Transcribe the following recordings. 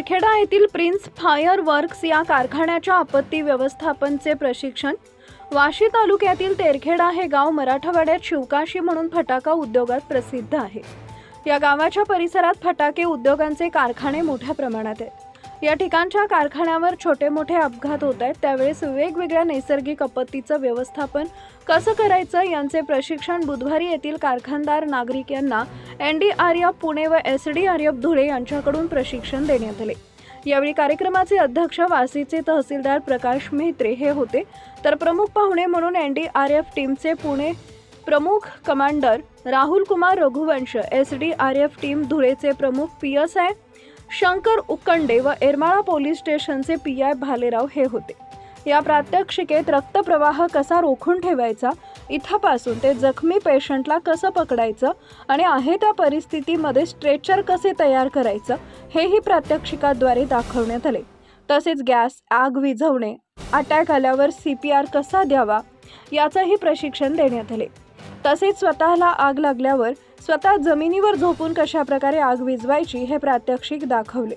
तेरखेडा येथील prince fire works या कारखान्याच्या आपत्ती व्यवस्थापनचे प्रशिक्षण। वाशी तालुक्यातील तेरखेडा हे गाव मराठवाड्यात शिवकाशी म्हणून फटाका उद्योगात प्रसिद्ध आहे। या गावाच्या परिसरात फटाके उद्योगांचे कारखाने मोठ्या प्रमाणात आहेत। या ठिकाणच्या कारखान्यावर छोटे मोठे अपघात होत आहेत, त्यावेळेस वेगवेगळ्या नैसर्गिक आपत्तीचं व्यवस्थापन कसं करायचं यांचे प्रशिक्षण बुधवारी येथील कारखानदार नागरिक यांना NDRF पुणे व SDRF धुळे यांच्याकडून प्रशिक्षण देण्यात आले। यावेळी कार्यक्रमाचे अध्यक्ष वासीचे तहसीलदार प्रकाश मेहत्रे हे होते, तर प्रमुख पाहुणे म्हणून NDRF टीमचे पुणे प्रमुख commander Rahul Kumar Raghuvansh, SDRF team धुळेचे प्रमुख PSI शंकर उक्कंडे व एरमाळा पोलीस स्टेशनचे PI भालेराव हे होते। या प्रात्यक्षिकेत रक्तप्रवाह कसा रोखून ठेवायचा, इथपासून ते जखमी पेशंटला कसं पकडायचं आणि आहे त्या परिस्थितीमध्ये स्ट्रेचर कसे तयार करायचं हेही प्रात्यक्षिकाद्वारे दाखवण्यात आले। तसेच गॅस, आग विझवणे, अटॅक आल्यावर CPR कसा द्यावा याचंही प्रशिक्षण देण्यात आले। तसेच स्वतःला आग लागल्यावर स्वतः जमिनीवर झोपून कशा प्रकारे आग विझवायची हे प्रात्यक्षिक दाखवले।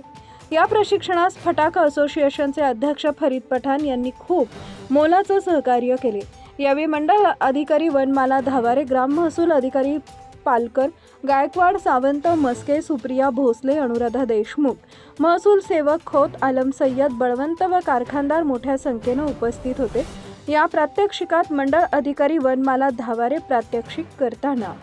या प्रशिक्षणास फटाका असोसिएशनचे अध्यक्ष फरीद पठाण यांनी खूप मोलाचं सहकार्य केले। यावेळी मंडळ अधिकारी वनमाला धावारे, ग्राम महसूल अधिकारी पालकर, गायकवाड, सावंत, मस्के, सुप्रिया भोसले, अनुराधा देशमुख, महसूल सेवक खोत, आलम सय्यद, बळवंत व कारखानदार मोठ्या संख्येने उपस्थित होते। या प्रात्यक्षिकात मंडळ अधिकारी वनमाला धावारे प्रात्यक्षिक करताना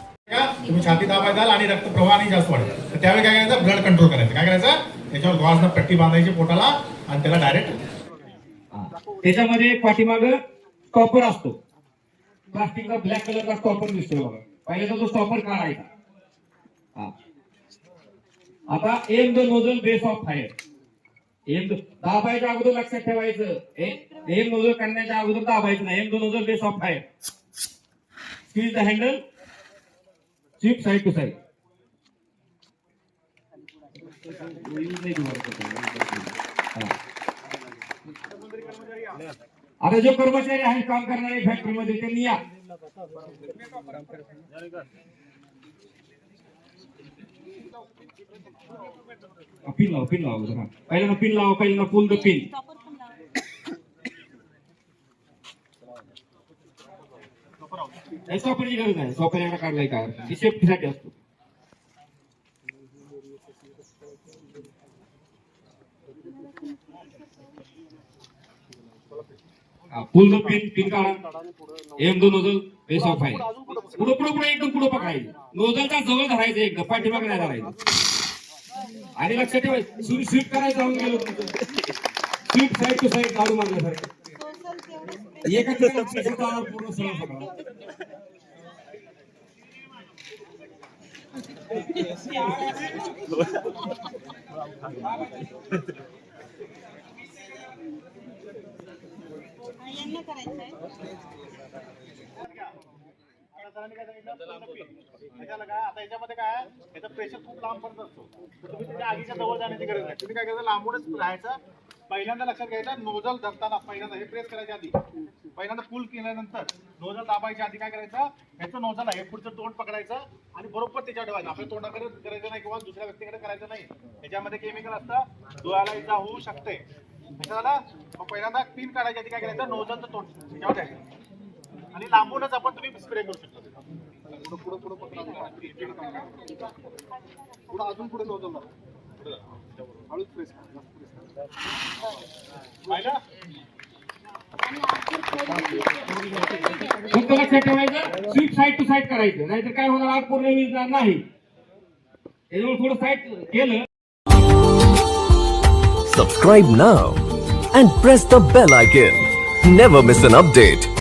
तुम्ही छाती दाबायला आणि रक्तप्रवाह आणि जास्त वाढेल, तर त्यावेळी काय करायचं, ब्लड कंट्रोल करायचं। काय करायचं, त्याच्यावर गॉजनं पट्टी बांधायची पोटाला आणि त्याला डायरेक्ट त्याच्यामध्ये पाठीमाग स्टॉपर असतो, प्लास्टिकचा ब्लॅक कलरचा स्टॉपर दिसतो बघा। पहिल्यांदा तो स्टॉपर काढायचा। आता aim the nozzle base of fire, दाबायच्या अगोदर लक्षात ठेवायचं, एम नोजल काढण्याच्या अगोदर दाबायचं नाही। Aim the nozzle base of fire, squeeze the handle, sweep side to side. आता जो कर्मचारी आहे काम करणारे फॅक्टरीमध्ये त्यांनी या पिन लाव पहिल्यांदा पिन लाव, पहिल्यांदा पुल द पिन। स्टॉपरची गरज नाही, स्टॉपर याला काढलाय काय सेफ्टीसाठी असतो। पुल द पिन, पिन काढा, M the nozzle base of fire, पुढे एकदम पुढे पकडायचं, नोजलच्या जवळ धरायचं, एकदम पाठीमागे नाही धरायचं। आणि लक्षात ठेवायचं, स्वीप करायचं, स्वीप साइड टू साइड काढू मारल्यासारखं एका ठिकाणी पूर्ण सरळ पकडा। आता याच्यामध्ये काय आहे, याचा प्रेशर खूप लांब पडत असतो, तुम्ही त्याच्या आगीच्या जवळ जाण्याची गरज नाही। तुम्ही काय करायचं, लांबूनच राहायचं। पहिल्यांदा लक्षात घ्यायचं, नोजल धरताना पहिल्यांदा हे प्रेस करायच्या आधी, पहिल्यांदा पुल केल्यानंतर नोजल दाबायच्या आधी काय करायचं, ह्याचं नोजल आहे पुढचं तोंड पकडायचं आणि बरोबर त्याच्यावर ठेवायचं। आपल्या तोंडाकडे करायचं नाही किंवा दुसऱ्या व्यक्तीकडे करायचं नाही, याच्यामध्ये केमिकल असतं, डोळ्याला इजा होऊ शकते। त्याच्याला मग पहिल्यांदा पिन काढायच्या आधी काय करायचं, नोजलचं तोंड त्याच्यावर ठेवायचं आणि लांबूनच आपण तुम्ही स्प्रे करू शकता। पुढे अजून पुढे नोजल हळूच प्रेस फक्त लक्षात ठेवायचं, स्वीप साइड टू साइड करायचं, नाहीतर काय होणार, आग पूर्ण विझणार नाही। त्याच्यामुळे थोडं साइड केलं। Subscribe now and press the bell icon. Never miss an update.